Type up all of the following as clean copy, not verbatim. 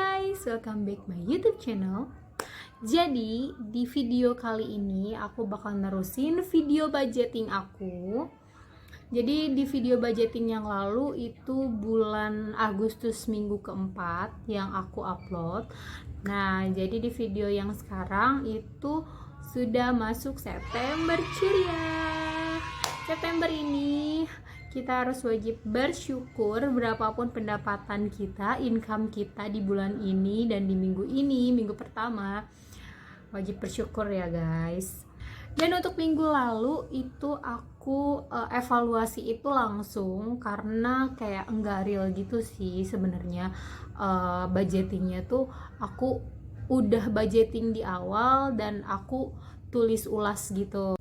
guys, welcome back my YouTube channel. Jadi di video kali ini aku bakal nerusin video budgeting aku. Jadi di video budgeting yang lalu itu bulan Agustus minggu keempat yang aku upload. Nah, jadi di video yang sekarang itu sudah masuk September ceria. September ini kita harus wajib bersyukur berapapun pendapatan kita, income kita di bulan ini dan di minggu ini, minggu pertama. Wajib bersyukur ya guys. Dan untuk minggu lalu itu aku evaluasi itu langsung karena kayak enggak real gitu sih sebenarnya. Budgetingnya tuh aku udah budgeting di awal dan aku tulis ulas gitu.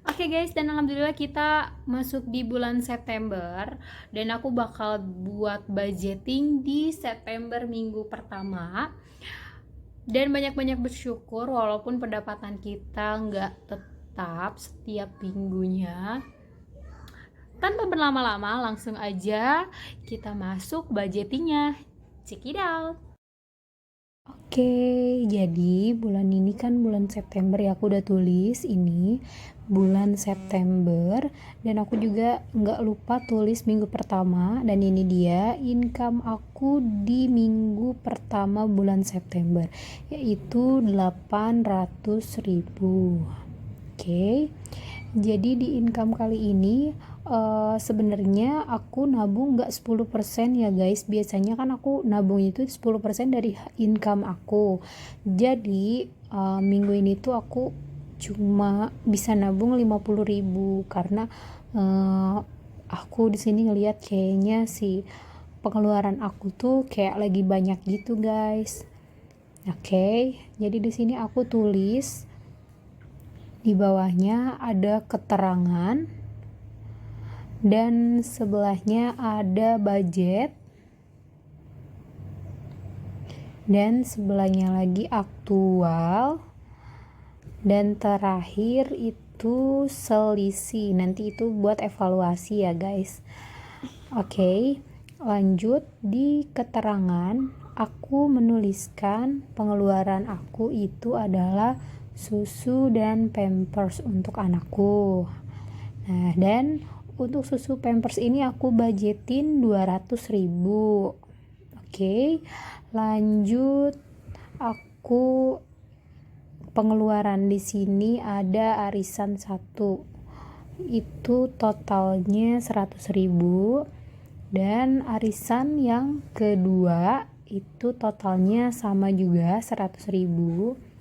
Oke guys, dan alhamdulillah kita masuk di bulan September dan aku bakal buat budgeting di September minggu pertama. Dan banyak-banyak bersyukur walaupun pendapatan kita nggak tetap setiap minggunya. Tanpa berlama-lama, langsung aja kita masuk budgetingnya. Check it out. Oke, jadi bulan ini kan bulan September ya, aku udah tulis ini bulan September dan aku juga nggak lupa tulis minggu pertama, dan ini dia income aku di minggu pertama bulan September yaitu 800.000. Oke, jadi di income kali ini sebenarnya aku nabung nggak 10% ya guys. Biasanya kan aku nabung itu 10% dari income aku. Jadi minggu ini tuh aku cuma bisa nabung 50.000 karena aku di sini ngelihat kayaknya si pengeluaran aku tuh kayak lagi banyak gitu guys. Oke, jadi di sini aku tulis di bawahnya ada keterangan dan sebelahnya ada budget dan sebelahnya lagi aktual dan terakhir itu selisih. Nanti itu buat evaluasi ya guys. Oke, lanjut di keterangan aku menuliskan pengeluaran aku itu adalah susu dan pampers untuk anakku. Nah, dan untuk susu pampers ini aku budgetin 200.000. Oke, lanjut aku pengeluaran di sini ada arisan 1. Itu totalnya 100.000 dan arisan yang kedua itu totalnya sama juga 100.000.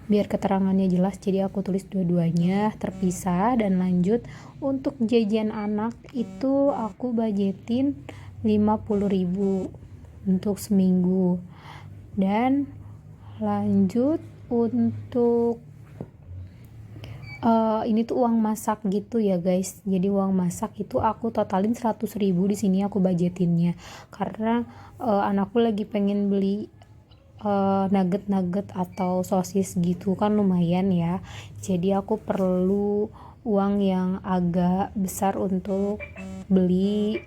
Biar keterangannya jelas, jadi aku tulis dua-duanya terpisah. Dan lanjut untuk jajan anak itu aku budgetin 50.000 untuk seminggu. Dan lanjut untuk ini tuh uang masak gitu ya guys. Jadi uang masak itu aku totalin 100.000 di sini aku budgetinnya karena anakku lagi pengen beli nugget atau sosis gitu kan lumayan ya. Jadi aku perlu uang yang agak besar untuk beli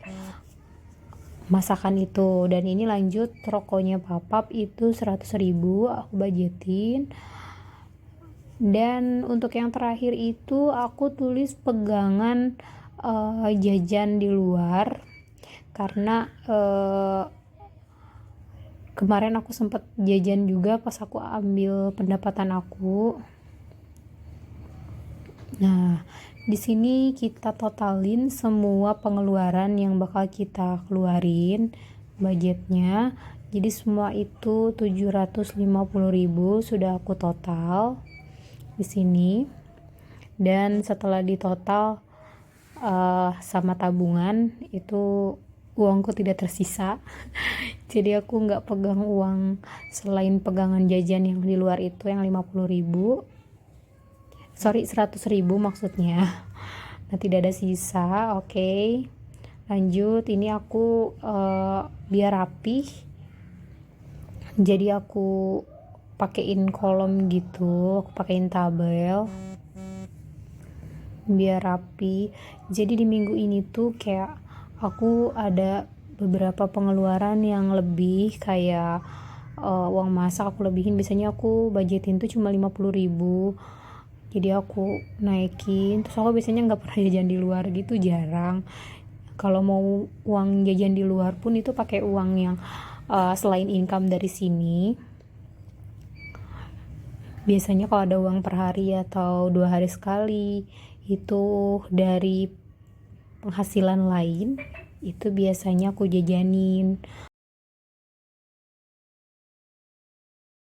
masakan itu. Dan ini lanjut rokonya papap itu 100.000 aku budgetin. Dan untuk yang terakhir itu aku tulis pegangan jajan di luar karena kemarin aku sempat jajan juga pas aku ambil pendapatan aku. Nah, di sini kita totalin semua pengeluaran yang bakal kita keluarin budgetnya. Jadi semua itu 750.000 sudah aku total di sini. Dan setelah ditotal sama tabungan itu uangku tidak tersisa. Jadi aku nggak pegang uang selain pegangan jajan yang di luar itu yang 50.000. 100.000 maksudnya. Nah, tidak ada sisa. Oke. Lanjut, ini aku biar rapih. Jadi aku pakein kolom gitu, aku pakein tabel biar rapi. Jadi di minggu ini tuh kayak aku ada beberapa pengeluaran yang lebih kayak uang masak aku lebihin. Biasanya aku budgetin tuh cuma 50.000, jadi aku naikin. Terus aku biasanya nggak pernah jajan di luar gitu, jarang. Kalau mau uang jajan di luar pun itu pakai uang yang selain income dari sini. Biasanya kalau ada uang per hari atau 2 hari sekali, itu dari penghasilan lain, itu biasanya aku jajanin.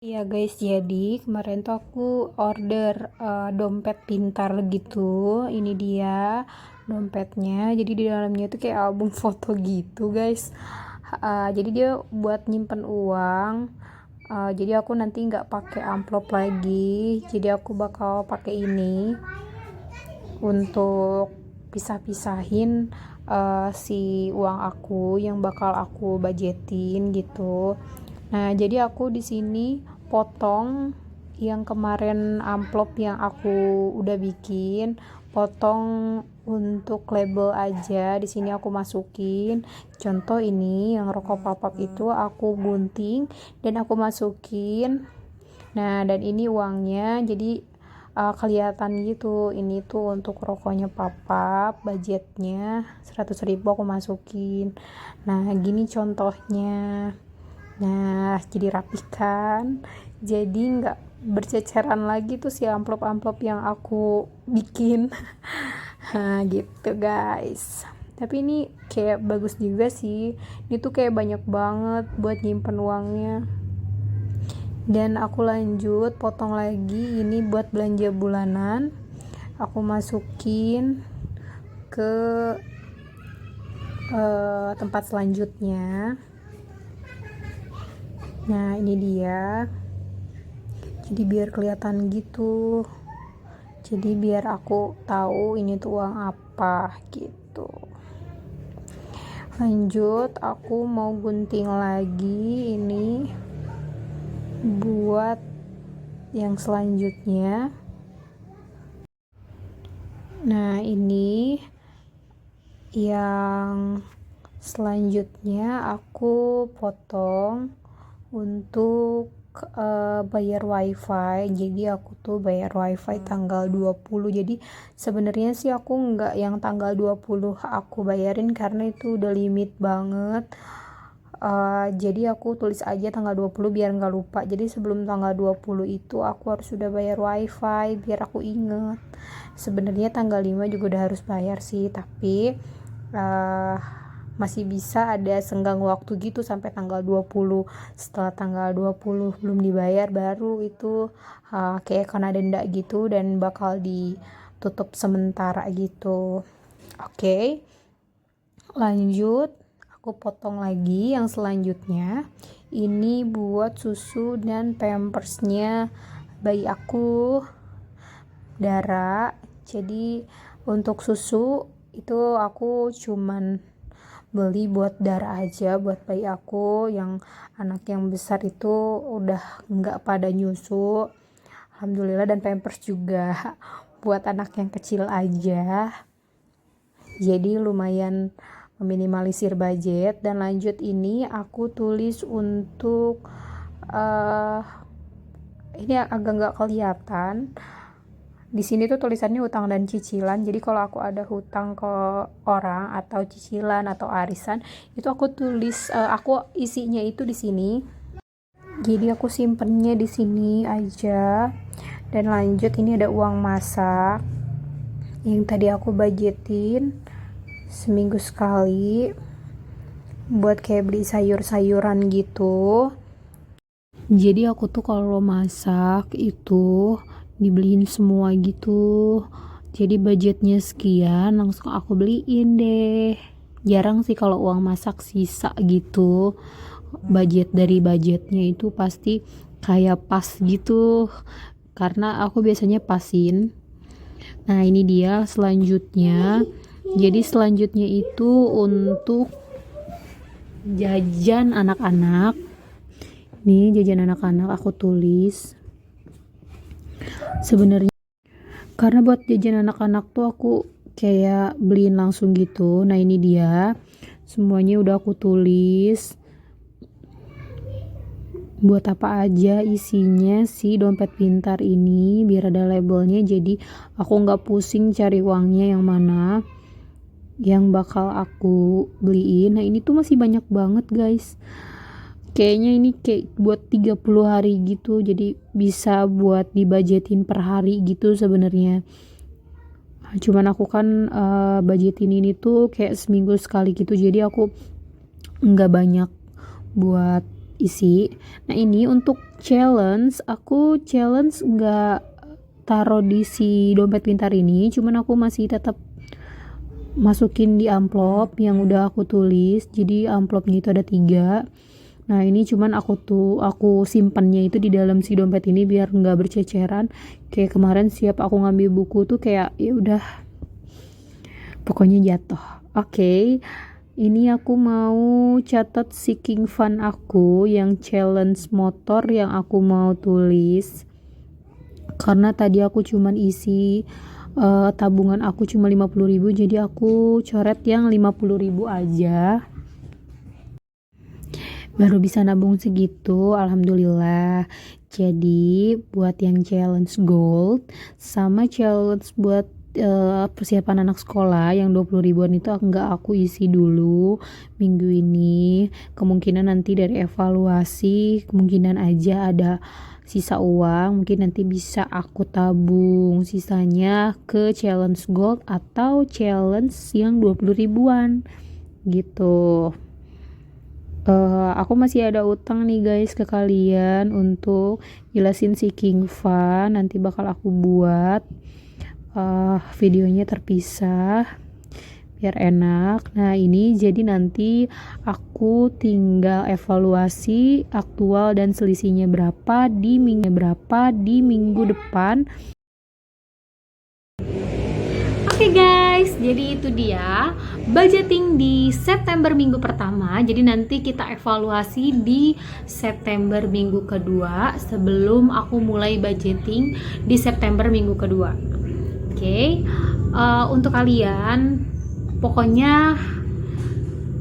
Ya guys, jadi kemarin tuh aku order dompet pintar gitu. Ini dia dompetnya. Jadi di dalamnya tuh kayak album foto gitu guys. Jadi dia buat nyimpen uang. Jadi aku nanti nggak pakai amplop lagi. Jadi aku bakal pakai ini untuk pisah-pisahin si uang aku yang bakal aku budgetin gitu. Nah, jadi aku di sini potong yang kemarin amplop yang aku udah bikin, potong untuk label aja. Di sini aku masukin. Contoh ini yang rokok papap itu aku gunting dan aku masukin. Nah, dan ini uangnya. Jadi kelihatan gitu, ini tuh untuk rokoknya papap, budgetnya 100.000 aku masukin. Nah, gini contohnya. Nah, jadi rapi kan, jadi nggak berceceran lagi tuh si amplop-amplop yang aku bikin. Nah, gitu guys. Tapi ini kayak bagus juga sih, ini tuh kayak banyak banget buat nyimpen uangnya. Dan aku lanjut potong lagi ini buat belanja bulanan, aku masukin ke tempat selanjutnya. Nah, ini dia. Jadi biar kelihatan gitu. Jadi biar aku tahu ini tuh uang apa gitu. Lanjut, aku mau gunting lagi ini buat yang selanjutnya. Nah, ini yang selanjutnya aku potong untuk bayar wifi. Jadi aku tuh bayar wifi tanggal 20. Jadi sebenarnya sih aku nggak yang tanggal 20 aku bayarin karena itu udah limit banget. Jadi aku tulis aja tanggal 20 biar nggak lupa. Jadi sebelum tanggal 20 itu aku harus sudah bayar wifi biar aku inget. Sebenarnya tanggal 5 juga udah harus bayar sih, tapi masih bisa ada senggang waktu gitu sampai tanggal 20. Setelah tanggal 20 belum dibayar baru itu kayak kena denda gitu dan bakal ditutup sementara gitu. Oke. Lanjut, aku potong lagi yang selanjutnya. Ini buat susu dan pampersnya bayi aku, Dara. Jadi untuk susu itu aku cuman beli buat Dara aja, buat bayi aku. Yang anak yang besar itu udah nggak pada nyusu, alhamdulillah. Dan pampers juga buat anak yang kecil aja. Jadi lumayan meminimalisir budget. Dan lanjut, ini aku tulis untuk ini agak nggak kelihatan. Di sini tuh tulisannya hutang dan cicilan. Jadi kalau aku ada hutang ke orang atau cicilan atau arisan, itu aku tulis, aku isinya itu di sini. Jadi aku simpennya di sini aja. Dan lanjut, ini ada uang masak yang tadi aku budgetin seminggu sekali buat kayak beli sayur-sayuran gitu. Jadi aku tuh kalau masak itu dibeliin semua gitu. Jadi budgetnya sekian langsung aku beliin deh. Jarang sih kalau uang masak sisa gitu. Dari budgetnya itu pasti kayak pas gitu. Karena aku biasanya pasin. Nah, ini dia selanjutnya. Jadi selanjutnya itu untuk jajan anak-anak. Nih, jajan anak-anak aku tulis. Sebenarnya karena buat jajan anak-anak tuh aku kayak beliin langsung gitu. Nah, ini dia semuanya udah aku tulis buat apa aja isinya si dompet pintar ini, biar ada labelnya, jadi aku nggak pusing cari uangnya yang mana yang bakal aku beliin. Nah ini tuh masih banyak banget guys, kayaknya ini kayak buat 30 hari gitu, jadi bisa buat dibajetin per hari gitu sebenarnya. Cuman aku kan budgetin ini tuh kayak seminggu sekali gitu, jadi aku nggak banyak buat isi. Nah ini untuk challenge, aku challenge nggak taruh di si dompet pintar ini, cuman aku masih tetap masukin di amplop yang udah aku tulis. Jadi amplopnya itu ada 3. Nah ini cuman aku simpannya itu di dalam si dompet ini biar nggak berceceran. Kayak kemarin siap aku ngambil buku tuh kayak ya udah pokoknya jatuh. Oke. Ini aku mau catat seeking fun aku yang challenge motor yang aku mau tulis. Karena tadi aku cuman isi tabungan aku cuma 50.000, jadi aku coret yang 50.000 aja. Baru bisa nabung segitu, alhamdulillah. Jadi buat yang challenge gold sama challenge buat persiapan anak sekolah yang 20 ribuan itu nggak aku isi dulu minggu ini. Kemungkinan nanti dari evaluasi kemungkinan aja ada sisa uang, mungkin nanti bisa aku tabung sisanya ke challenge gold atau challenge yang 20 ribuan gitu. Aku masih ada utang nih guys ke kalian untuk jelasin si King Fun, nanti bakal aku buat videonya terpisah biar enak. Nah ini jadi nanti aku tinggal evaluasi aktual dan selisihnya berapa di minggu depan. Oke guys, jadi itu dia budgeting di September minggu pertama. Jadi nanti kita evaluasi di September minggu kedua sebelum aku mulai budgeting di September minggu kedua. Oke, untuk kalian pokoknya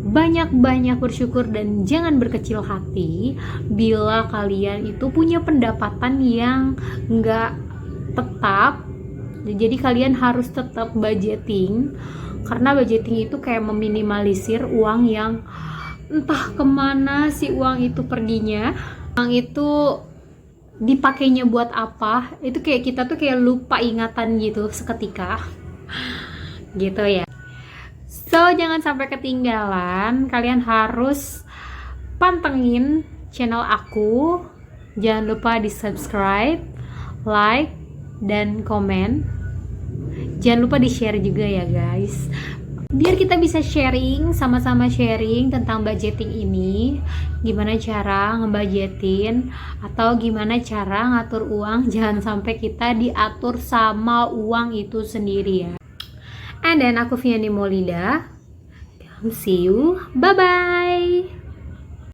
banyak-banyak bersyukur dan jangan berkecil hati bila kalian itu punya pendapatan yang nggak tetap. Jadi kalian harus tetap budgeting, karena budgeting itu kayak meminimalisir uang yang entah kemana si uang itu perginya, uang itu dipakainya buat apa, itu kayak kita tuh kayak lupa ingatan gitu seketika gitu ya. So jangan sampai ketinggalan, kalian harus pantengin channel aku, jangan lupa di subscribe, like, dan komen. Jangan lupa di share juga ya guys, biar kita bisa sharing, sama-sama sharing tentang budgeting ini, gimana cara ngebudgetin atau gimana cara ngatur uang, jangan sampai kita diatur sama uang itu sendiri ya. And then aku Vianney Maulida, see you, bye bye.